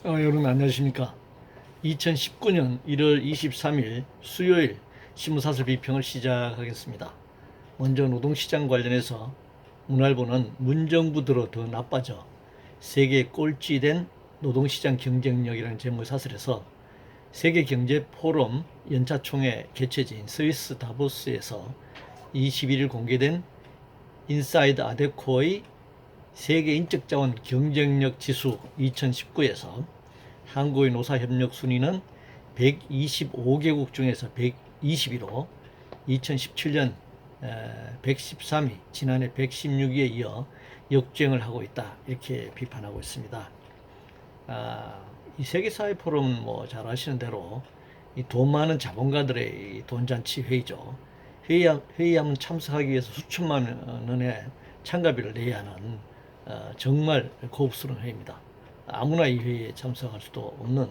여러분 안녕하십니까. 2019년 1월 23일 수요일 신문사설 비평을 시작하겠습니다. 먼저 노동시장 관련해서 문화일보는 문정부 들어 더 나빠져 세계 꼴찌된 노동시장 경쟁력이라는 제목의 사설에서 세계경제포럼 연차총회 개최지인 스위스 다보스에서 21일 공개된 인사이드 아데코의 세계 인적자원 경쟁력 지수 2019에서 한국의 노사협력 순위는 125개국 중에서 120위로 2017년 113위, 지난해 116위에 이어 역주행을 하고 있다. 이렇게 비판하고 있습니다. 이 세계사회 포럼 잘 아시는 대로 이 돈 많은 자본가들의 돈잔치 회의죠. 회의하면 참석하기 위해서 수천만 원의 참가비를 내야 하는 정말 고급스러운 회의입니다. 아무나 이 회의에 참석할 수도 없는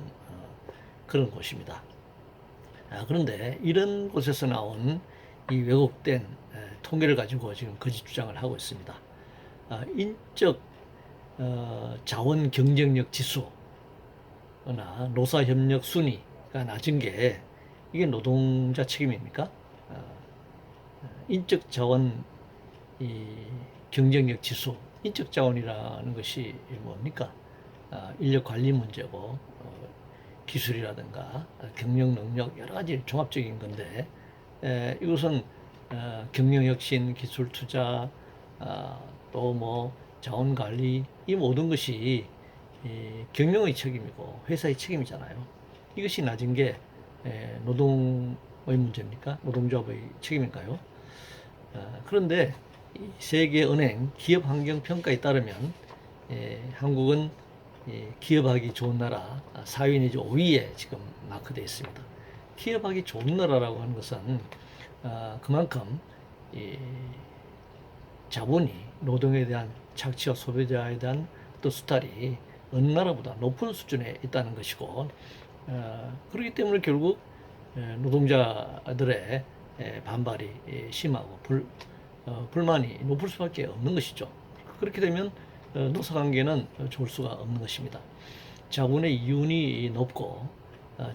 그런 곳입니다. 그런데 이런 곳에서 나온 이 왜곡된 통계를 가지고 지금 거짓 주장을 하고 있습니다. 인적 자원 경쟁력 지수나 노사협력 순위가 낮은 게 이게 노동자 책임입니까? 인적 자원 경쟁력 지수, 인적 자원이라는 것이 뭡니까? 인력 관리 문제고 기술이라든가 경영 능력 여러 가지 종합적인 건데 이것은 경영 혁신, 기술 투자, 또 뭐 자원 관리 이 모든 것이 경영의 책임이고 회사의 책임이잖아요. 이것이 낮은 게 노동의 문제입니까? 노동조합의 책임인가요? 그런데 세계은행 기업환경평가에 따르면 한국은 기업하기 좋은 나라 4위 내지 5위에 지금 마크되어 있습니다. 기업하기 좋은 나라라고 하는 것은 그만큼 자본이 노동에 대한 착취와 소비자에 대한 또 수탈이 어느 나라보다 높은 수준에 있다는 것이고 그렇기 때문에 결국 노동자들의 반발이 심하고 불만이 높을 수밖에 없는 것이죠. 그렇게 되면 노사관계는 좋을 수가 없는 것입니다. 자본의 이윤이 높고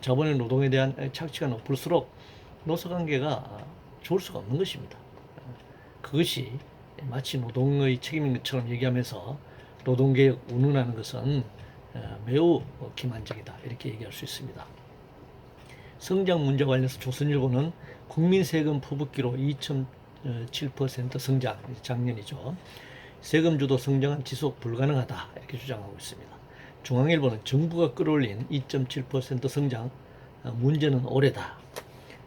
자본의 노동에 대한 착취가 높을수록 노사관계가 좋을 수가 없는 것입니다. 그것이 마치 노동의 책임인 것처럼 얘기하면서 노동개혁 운운하는 것은 매우 기만적이다 이렇게 얘기할 수 있습니다. 성장 문제 관련해서 조선일보는 국민 세금 퍼붓기로 2.7% 성장, 작년이죠. 세금 주도 성장은 지속 불가능하다 이렇게 주장하고 있습니다. 중앙일보는 정부가 끌어올린 2.7% 성장, 문제는 올해다.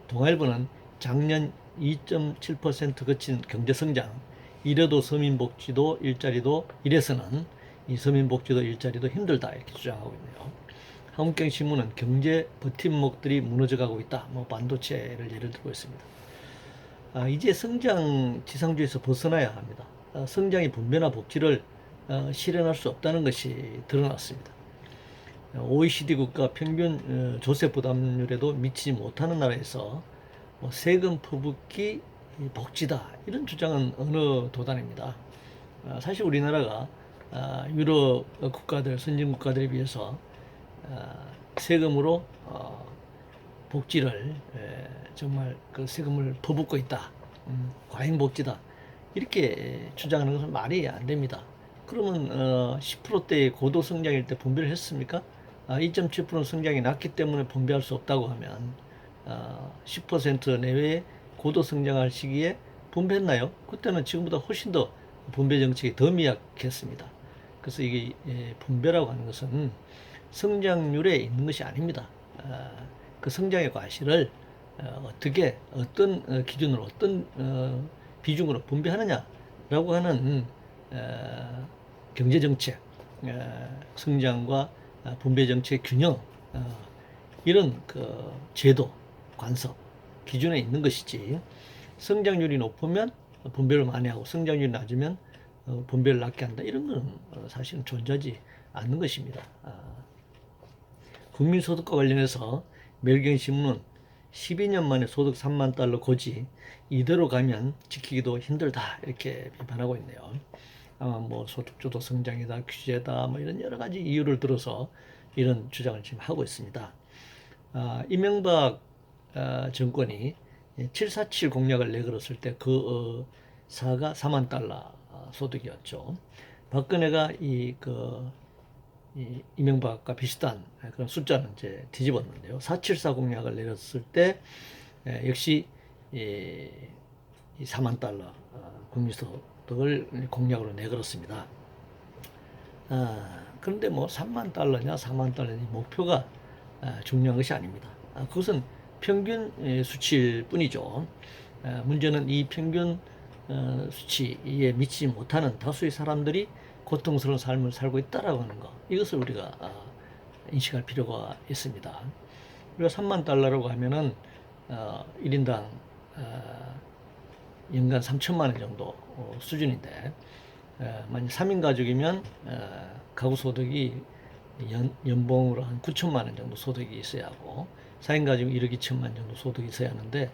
동아일보는 작년 2.7% 거친 경제성장, 이래도 서민복지도 일자리도 이래서는 이 서민복지도 일자리도 힘들다 이렇게 주장하고 있네요. 한국경신문은 경제 버팀목들이 무너져가고 있다. 반도체를 예를 들고 있습니다. 이제 성장 지상주의에서 벗어나야 합니다. 성장의 분배나 복지를 실현할 수 없다는 것이 드러났습니다. OECD 국가 평균 조세 부담률에도 미치지 못하는 나라에서 세금 퍼붓기 복지다 이런 주장은 어느 도단입니다. 사실 우리나라가 유럽 국가들 선진 국가들에 비해서 세금으로 복지를 정말 그 세금을 퍼붓고 있다. 과잉 복지다. 이렇게 주장하는 것은 말이 안 됩니다. 그러면 10%대의 고도 성장일 때 분배를 했습니까? 2.7% 성장이 낮기 때문에 분배할 수 없다고 하면 10% 내외의 고도 성장할 시기에 분배했나요? 그때는 지금보다 훨씬 더 분배 정책이 더 미약했습니다. 그래서 이게 분배라고 하는 것은 성장률에 있는 것이 아닙니다. 그 성장의 과실을 어떻게 어떤 기준으로 어떤 비중으로 분배하느냐라고 하는 경제 정책, 성장과 분배 정책 균형 이런 그 제도, 관습 기준에 있는 것이지 성장률이 높으면 분배를 많이 하고 성장률이 낮으면 분배를 낮게 한다 이런 건 사실은 존재하지 않는 것입니다. 국민소득과 관련해서 멜경신문은 12년 만에 소득 3만 달러 고지 이대로 가면 지키기도 힘들다 이렇게 비판하고 있네요. 뭐 소득주도 성장이다, 규제다, 뭐 이런 여러 가지 이유를 들어서 이런 주장을 지금 하고 있습니다. 이명박 정권이 747 공약을 내걸었을 때 그 사가 4만 달러 소득이었죠. 박근혜가 이 이명박과 비슷한 그런 숫자는 이제 뒤집었는데요. 474 공약을 내렸을 때 역시 이 4만 달러 국민소득을 공약으로 내걸었습니다. 그런데 뭐 3만 달러냐 4만 달러냐 목표가 중요한 것이 아닙니다. 그것은 평균 수치일 뿐이죠. 문제는 이 평균 수치에 미치지 못하는 다수의 사람들이 고통스러운 삶을 살고 있다라고 하는 것, 이것을 우리가 인식할 필요가 있습니다. 우리가 3만 달러라고 하면은 1인당 연간 3천만 원 정도 수준인데, 만약 3인 가족이면 가구 소득이 연봉으로 한 9천만 원 정도 소득이 있어야 하고, 4인 가족 1억 2천만 정도 소득이 있어야 하는데,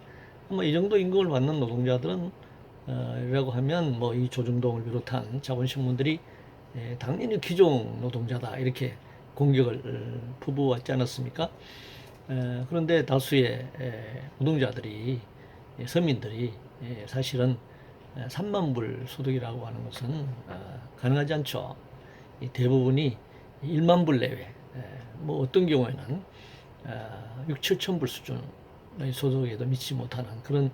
아마 이 정도 임금을 받는 노동자들은 이라고 하면 뭐 이 조중동을 비롯한 자본신문들이 당연히 귀족 노동자다 이렇게 공격을 퍼부었지 않았습니까? 그런데 다수의 노동자들이, 서민들이 사실은 3만 불 소득이라고 하는 것은 가능하지 않죠. 대부분이 1만 불 내외, 뭐 어떤 경우에는 6, 7천 불 수준의 소득에도 미치지 못하는 그런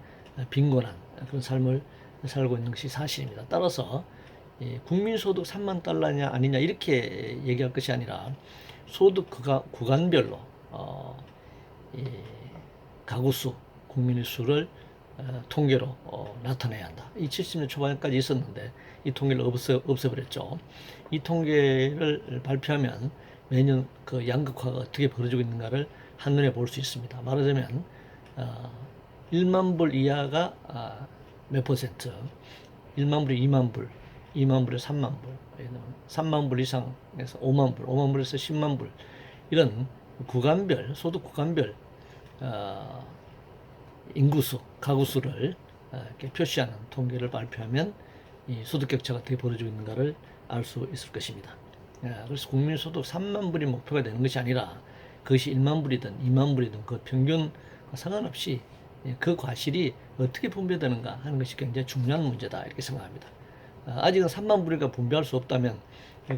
빈곤한 그런 삶을 살고 있는 것이 사실입니다. 따라서 국민소득 3만 달러냐 아니냐 이렇게 얘기할 것이 아니라 소득 구간별로 가구수, 국민의 수를 통계로 나타내야 한다. 이 70년 초반까지 있었는데 이 통계를 없애버렸죠. 이 통계를 발표하면 매년 그 양극화가 어떻게 벌어지고 있는가를 한눈에 볼 수 있습니다. 말하자면 1만 불 이하가 몇 퍼센트, 1만 불이 2만 불, 2만 불에 3만 불, 3만 불 이상에서 5만 불, 5만 불에서 10만 불, 이런 구간별, 소득 구간별 인구수, 가구수를 이렇게 표시하는 통계를 발표하면 이 소득 격차가 어떻게 벌어지고 있는가를 알 수 있을 것입니다. 그래서 국민소득 3만 불이 목표가 되는 것이 아니라 그것이 1만 불이든 2만 불이든 그 평균과 상관없이 그 과실이 어떻게 분배되는가 하는 것이 굉장히 중요한 문제다 이렇게 생각합니다. 아직은 3만 불이가 분배할 수 없다면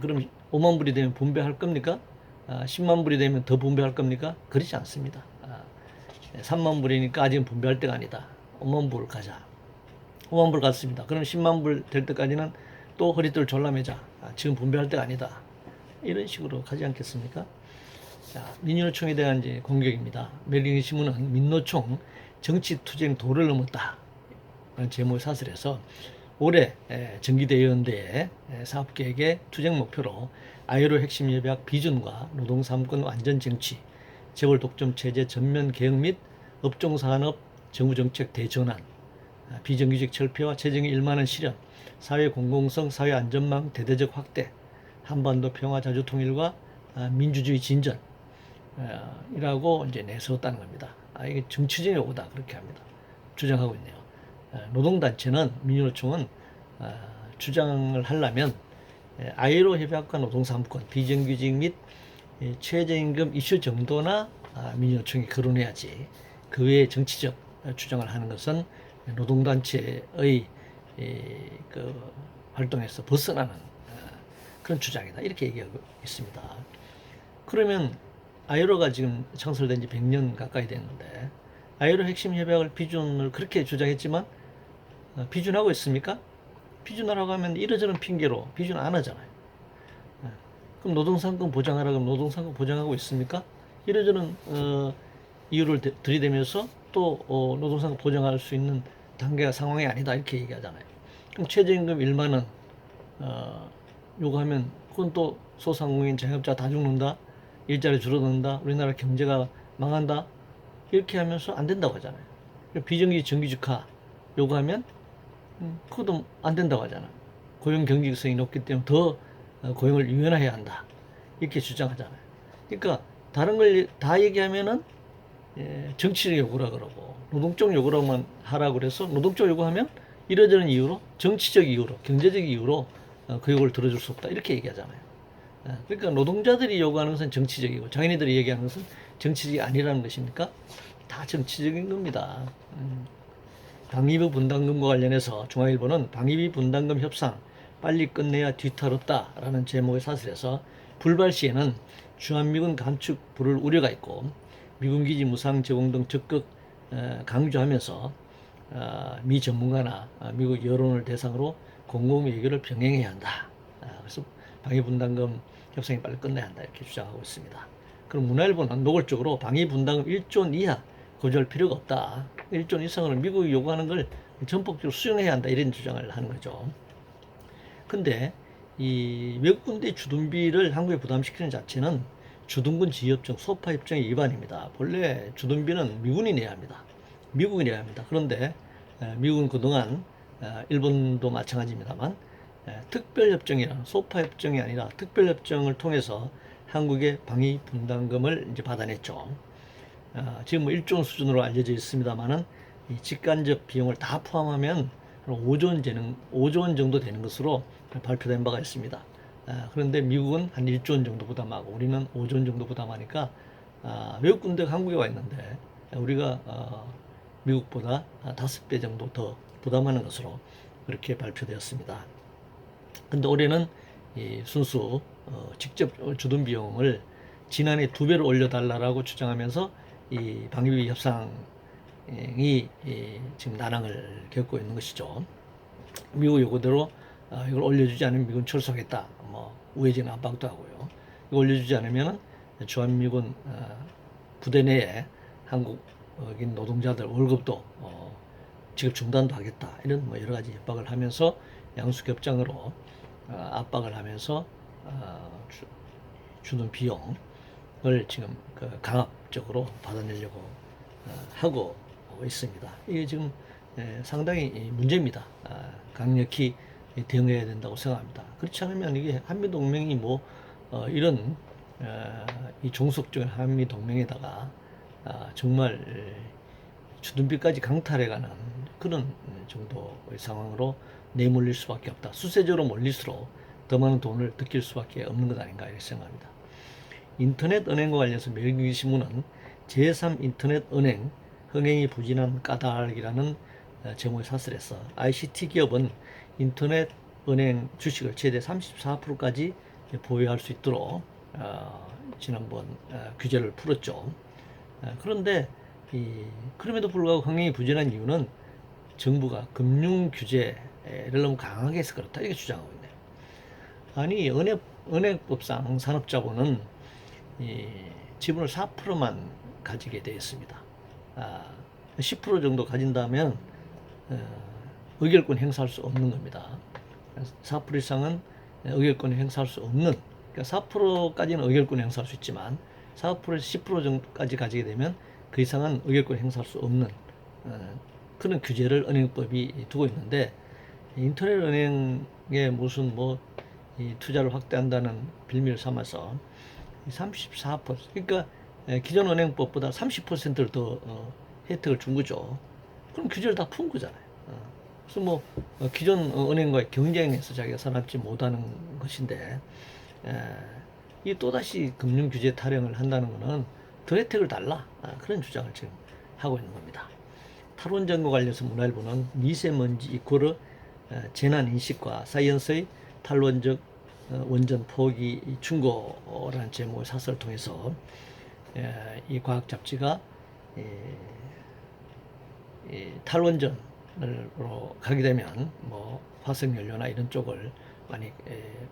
그럼 5만 불이 되면 분배할 겁니까? 10만 불이 되면 더 분배할 겁니까? 그렇지 않습니다. 3만 불이니까 아직은 분배할 때가 아니다. 5만 불 가자. 5만 불 갔습니다. 그럼 10만 불 될 때까지는 또 허리띠를 졸라매자. 지금 분배할 때가 아니다. 이런 식으로 가지 않겠습니까? 자, 민주노총에 대한 이제 공격입니다. 매일경제 신문은 민노총 정치투쟁 도를 넘었다 라는 제목을 사설해서 올해 전기대의원대의 사업계획의 투쟁 목표로 아이로 핵심 협약 비준과 노동삼권 완전 정치, 재벌 독점 체제 전면 개혁 및 업종산업 정부정책 대전환, 비정규직 철폐와 재정의 일만한 실현, 사회 공공성, 사회 안전망 대대적 확대, 한반도 평화 자주 통일과 민주주의 진전 이라고 이제 내세웠다는 겁니다. 이게 정치적 요구다 그렇게 합니다. 주장하고 있네요. 노동단체는 민주노총은 주장을 하려면 아이로 협약과 노동삼권, 비정규직 및 최저임금 이슈 정도나 민주노총이 거론해야지 그 외에 정치적 주장을 하는 것은 노동단체의 그 활동에서 벗어나는 그런 주장이다 이렇게 얘기하고 있습니다. 그러면 아이로가 지금 창설된 지 100년 가까이 됐는데 아이로 핵심 협약을 비준을 그렇게 주장했지만 비준하고 있습니까? 비준하라고 하면 이러저런 핑계로 비준 안 하잖아요. 그럼 노동상권 보장하라고 하면 노동상권 보장하고 있습니까? 이러저런 이유를 들이대면서 또 노동상권 보장할 수 있는 단계가 상황이 아니다 이렇게 얘기하잖아요. 그럼 최저임금 1만 원 요구하면 그건 또 소상공인 자영업자 다 죽는다, 일자리 줄어든다, 우리나라 경제가 망한다 이렇게 하면서 안 된다고 하잖아요. 비정규직 정규직화 요구하면 그것도 안 된다고 하잖아. 고용 경직성이 높기 때문에 더 고용을 유연화해야 한다 이렇게 주장하잖아요. 그러니까 다른 걸 다 얘기하면은 정치적 요구라 그러고 노동적 요구로만 하라고 그래서 노동적 요구하면 이러저런 이유로 정치적 이유로 경제적 이유로 그 요구를 들어줄 수 없다 이렇게 얘기하잖아요. 그러니까 노동자들이 요구하는 것은 정치적이고 장인이들이 얘기하는 것은 정치적이 아니라는 것입니까? 다 정치적인 겁니다. 방위비 분담금과 관련해서 중앙일보는 방위비 분담금 협상 빨리 끝내야 뒤탈없다라는 제목의 사설에서 불발 시에는 주한미군 감축 불을 우려가 있고 미군 기지 무상 제공 등 적극 강조하면서 미 전문가나 미국 여론을 대상으로 공공 외교를 병행해야 한다. 그래서 방위 분담금 협상이 빨리 끝내야 한다 이렇게 주장하고 있습니다. 그럼 문화일보는 노골적으로 방위 분담금 1조 원 이하 고조할 필요가 없다. 1조 원 이상으로 미국이 요구하는 걸 전폭적으로 수용해야 한다 이런 주장을 하는 거죠. 근데 이 외국 군대 주둔비를 한국에 부담시키는 자체는 주둔군 지휘협정 소파 협정의 위반입니다. 본래 주둔비는 미군이 내야 합니다. 미국이 내야 합니다. 그런데 미국은 그동안 일본도 마찬가지입니다만 특별협정이라는 소파 협정이 아니라 특별협정을 통해서 한국의 방위 분담금을 이제 받아냈죠. 지금 뭐 1조 원 수준으로 알려져 있습니다만은 이 직간접 비용을 다 포함하면 5조 원 정도 되는 것으로 발표된 바가 있습니다. 그런데 미국은 한 1조 원 정도 부담하고 우리는 5조 원 정도 부담하니까 외국 군대가 한국에 와 있는데 우리가 미국보다 5배 정도 더 부담하는 것으로 그렇게 발표되었습니다. 근데 올해는 이 순수 직접 주둔 비용을 지난해 2배로 올려달라고 주장하면서 이 방위비 협상이 지금 난항을 겪고 있는 것이죠. 미국 요구대로 이걸 올려주지 않으면 미군 철수하겠다. 뭐 우회적 압박도 하고요. 이거 올려주지 않으면 주한미군 부대 내에 한국인 노동자들 월급도 지급 중단도 하겠다. 이런 뭐 여러 가지 협박을 하면서 양수겹장으로 압박을 하면서 주는 비용을 지금 강압적으로 받아내려고 하고 있습니다. 이게 지금 상당히 문제입니다. 강력히 대응해야 된다고 생각합니다. 그렇지 않으면 이게 한미동맹이 뭐 이런 이 종속적인 한미동맹에다가 정말 주둔비까지 강탈해가는 그런 정도의 상황으로 내몰릴 수밖에 없다. 수세적으로 몰릴수록 더 많은 돈을 뜯길 수밖에 없는 것 아닌가 이렇게 생각합니다. 인터넷 은행과 관련해서 매일경제 신문은 제3 인터넷 은행 흥행이 부진한 까닭이라는 제목의 사설에서 ICT 기업은 인터넷 은행 주식을 최대 34%까지 보유할 수 있도록 지난번 규제를 풀었죠. 그런데 그럼에도 불구하고 흥행이 부진한 이유는 정부가 금융 규제를 너무 강하게 해서 그렇다 이렇게 주장하고 있네요. 아니 은행법상 산업자본은 지분을 4%만 가지게 되어 있습니다. 10% 정도 가진다면 의결권 행사할 수 없는 겁니다. 4% 이상은 의결권 행사할 수 없는, 그러니까 4%까지는 의결권 행사할 수 있지만 4%에서 10% 정도까지 가지게 되면 그 이상은 의결권 행사할 수 없는 그런 규제를 은행법이 두고 있는데 인터넷 은행에 무슨 이 투자를 확대한다는 빌미를 삼아서 34% 그러니까 기존 은행법보다 30%를 더 혜택을 준 거죠. 그럼 규제를 다 푼 거잖아요. 그래서 기존 은행과의 경쟁에서 자기가 살아남지 못하는 것인데 이 또다시 금융 규제 타령을 한다는 것은 더 혜택을 달라 그런 주장을 지금 하고 있는 겁니다. 탈원전과 관련해서 문화일보는 미세먼지 이코르 재난 인식과 사이언스의 탈원적 원전 포기 충고라는 제목의 사설을 통해서 이 과학 잡지가 탈원전으로 가게 되면 화석연료나 이런 쪽을 많이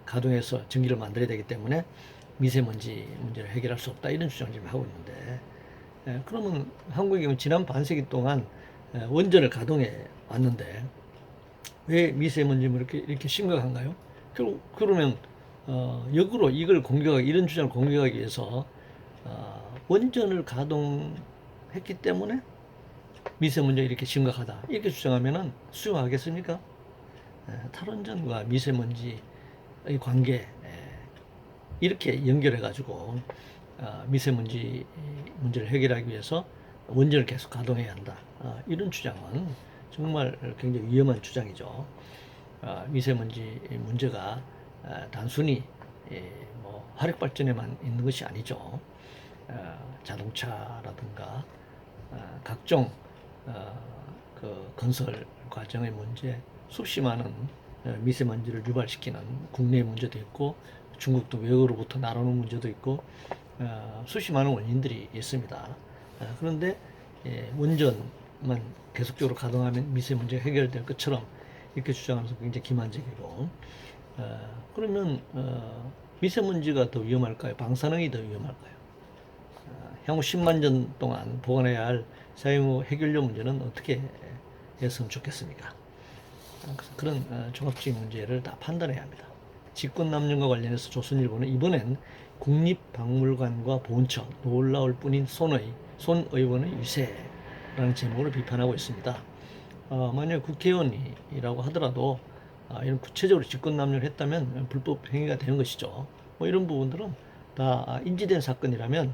가동해서 전기를 만들어야 되기 때문에 미세먼지 문제를 해결할 수 없다 이런 주장을 지금 하고 있는데 그러면 한국이 지난 반세기 동안 원전을 가동해 왔는데 왜 미세먼지는 이렇게 심각한가요? 그러면 역으로 이걸 이런 주장을 공격하기 위해서 원전을 가동했기 때문에 미세먼지가 이렇게 심각하다 이렇게 주장하면은 수용하겠습니까? 탈원전과 미세먼지의 관계 이렇게 연결해 가지고 미세먼지 문제를 해결하기 위해서 원전을 계속 가동해야 한다 이런 주장은 정말 굉장히 위험한 주장이죠. 미세먼지 문제가 단순히 뭐 화력 발전에만 있는 것이 아니죠. 자동차라든가 각종 그 건설 과정의 문제, 수없이 많은 미세먼지를 유발시키는 국내 문제도 있고 중국도 외국으로부터 날아오는 문제도 있고 수없이 많은 원인들이 있습니다. 그런데 원전만 계속적으로 가동하면 미세먼지가 해결될 것처럼 이렇게 주장하는 것은 굉장히 기만적이고 그러면 미세먼지가 더 위험할까요? 방사능이 더 위험할까요? 향후 10만 년 동안 보관해야 할 사용 후 해결료 문제는 어떻게 했으면 좋겠습니까? 그런 종합적인 문제를 다 판단해야 합니다. 직권남용과 관련해서 조선일보는 이번엔 국립박물관과 보훈처 놀라울 뿐인 손 의원의 유세라는 제목으로 비판하고 있습니다. 만약 국회의원이라고 하더라도 이런 구체적으로 직권남용을 했다면 불법 행위가 되는 것이죠. 뭐 이런 부분들은 다 인지된 사건이라면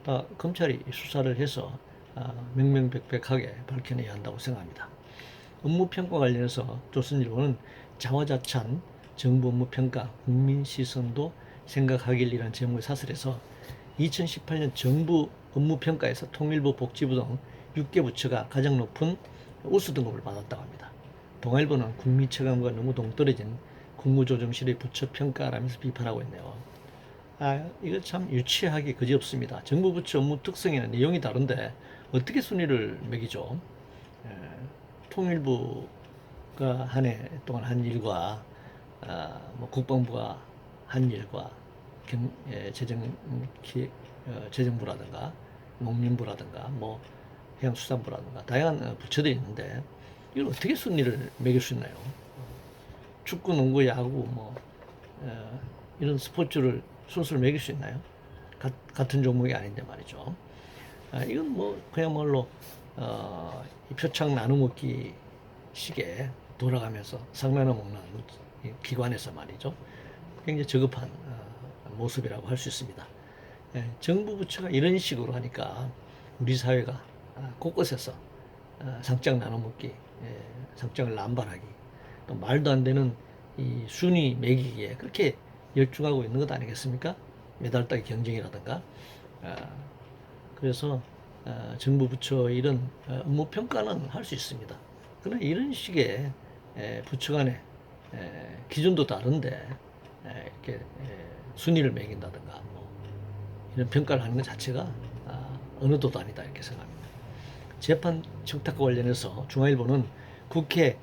다 검찰이 수사를 해서 명명백백하게 밝혀내야 한다고 생각합니다. 업무평가 관련해서 조선일보는 자화자찬 정부 업무평가 국민 시선도 생각하길이라는 제목의 사설에서 2018년 정부 업무평가에서 통일부 복지부 등 6개 부처가 가장 높은 우수 등급을 받았다고 합니다. 동아일보는 국민체감과 너무 동떨어진 국무조정실의 부처 평가라면서 비판하고 있네요. 이거 참 유치하기 그지없습니다. 정부 부처 업무 특성이나 내용이 다른데 어떻게 순위를 매기죠? 통일부가 한 해 동안 한 일과 뭐 국방부가 한 일과 재정부라든가 농림부라든가 뭐 해양수산부라든가 다양한 부처들이 있는데 이걸 어떻게 순위를 매길 수 있나요? 축구, 농구, 야구 뭐 이런 스포츠를 순서를 매길 수 있나요? 같은 종목이 아닌데 말이죠. 이건 뭐 그야말로 이 표창 나눠먹기 식에 돌아가면서 상 나눠먹는 기관에서 말이죠. 굉장히 저급한 모습이라고 할 수 있습니다. 정부 부처가 이런 식으로 하니까 우리 사회가 곳곳에서 상장 나눠먹기, 상장을 남발하기, 또 말도 안 되는 이 순위 매기기에 그렇게 열중하고 있는 것 아니겠습니까? 메달 따기 경쟁이라든가. 그래서 정부 부처 이런 업무 평가는 할 수 있습니다. 그러나 이런 식의 부처 간의 기준도 다른데 이렇게 순위를 매긴다든가 뭐 이런 평가를 하는 것 자체가 어느 도도 아니다 이렇게 생각합니다. 재판 청탁과 관련해서 중앙일보는 국회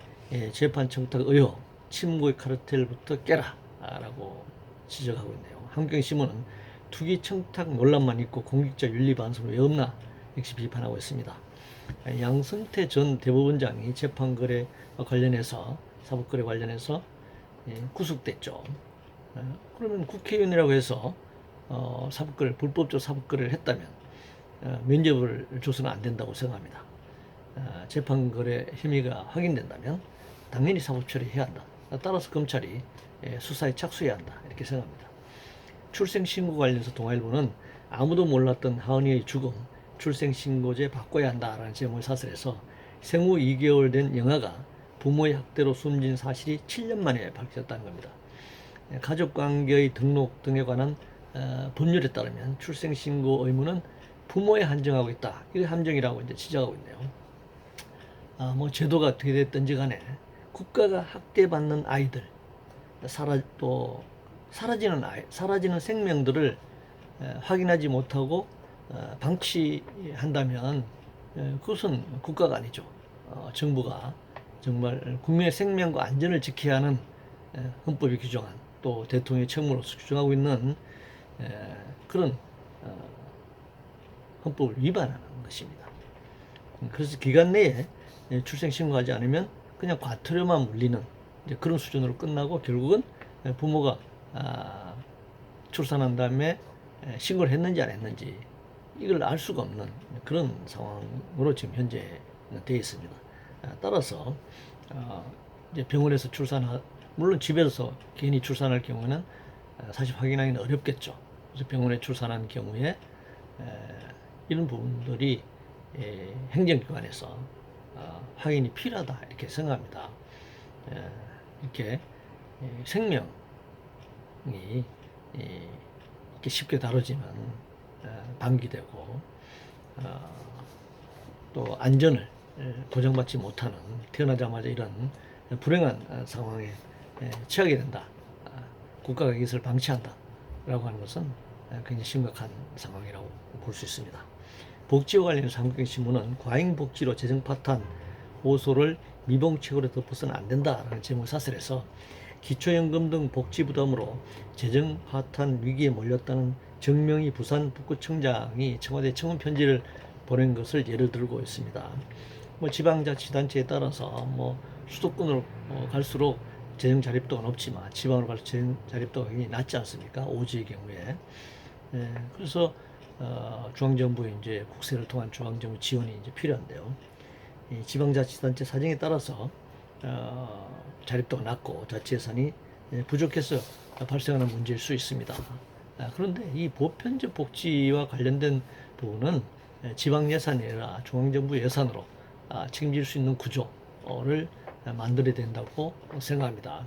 재판 청탁 의혹 친무의 카르텔부터 깨라라고 지적하고 있네요. 한국경신문은 투기 청탁 논란만 있고 공직자 윤리 반성은 왜 없나 역시 비판하고 있습니다. 양승태 전 대법원장이 재판거래 관련해서 사법거래 관련해서 구속됐죠. 그러면 국회의원이라고 해서 사법거래 불법적 사법거래를 했다면 면죄부를 줘서는 안 된다고 생각합니다. 재판거래 혐의가 확인된다면 당연히 사법 처리해야 한다. 따라서 검찰이 수사에 착수해야 한다 이렇게 생각합니다. 출생신고 관련해서 동아일보는 아무도 몰랐던 하은이의 죽음 출생신고제 바꿔야 한다라는 제목의 사설에서 생후 2개월 된 영아가 부모의 학대로 숨진 사실이 7년 만에 밝혀졌다는 겁니다. 가족관계의 등록 등에 관한 법률에 따르면 출생신고 의무는 부모에 한정하고 있다. 이게 함정이라고 이제 지적하고 있네요. 뭐 제도가 어떻게 됐든지 간에 국가가 학대받는 아이들, 또 사라지는 생명들을 확인하지 못하고 방치한다면 그것은 국가가 아니죠. 정부가 정말 국민의 생명과 안전을 지켜야 하는 헌법이 규정한 또 대통령의 책무로서 규정하고 있는 그런 헌법을 위반하는 것입니다. 그래서 기간 내에 출생신고하지 않으면 그냥 과태료만 물리는 그런 수준으로 끝나고 결국은 부모가 출산한 다음에 신고를 했는지 안 했는지 이걸 알 수가 없는 그런 상황으로 지금 현재 되어 있습니다. 따라서 이제 병원에서 물론 집에서 개인이 출산할 경우는 사실 확인하기는 어렵겠죠. 그래서 병원에 출산한 경우에 이런 부분들이 행정기관에서 확인이 필요하다 이렇게 생각합니다. 이렇게 생명이 이렇게 쉽게 다루지만 방기되고 또 안전을 보장받지 못하는 태어나자마자 이런 불행한 상황에 처하게 된다. 국가가 이것을 방치한다라고 하는 것은 굉장히 심각한 상황이라고 볼 수 있습니다. 복지와 관련해서 한국경제신문은 과잉복지로 재정 파탄 호소를 미봉책으로 덮어서는 안 된다라는 제목을 사설해서 기초연금 등 복지 부담으로 재정 파탄 위기에 몰렸다는 정명희 부산 북구청장이 청와대 청원 편지를 보낸 것을 예를 들고 있습니다. 뭐 지방자치단체에 따라서 뭐 수도권으로 갈수록 재정 자립도가 높지만 지방으로 갈수록 재정 자립도가 굉장히 낮지 않습니까? 오지의 경우에. 그래서 중앙정부의 이제 국세를 통한 중앙정부 지원이 이제 필요한데요. 이 지방자치단체 사정에 따라서 자립도가 낮고 자치 예산이 부족해서 발생하는 문제일 수 있습니다. 그런데 이 보편적 복지와 관련된 부분은 지방 예산이 아니라 중앙정부 예산으로 책임질 수 있는 구조를 만들어야 된다고 생각합니다.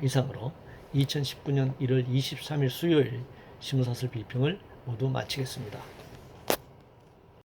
이상으로 2019년 1월 23일 수요일 신문사설 비평을 모두 마치겠습니다.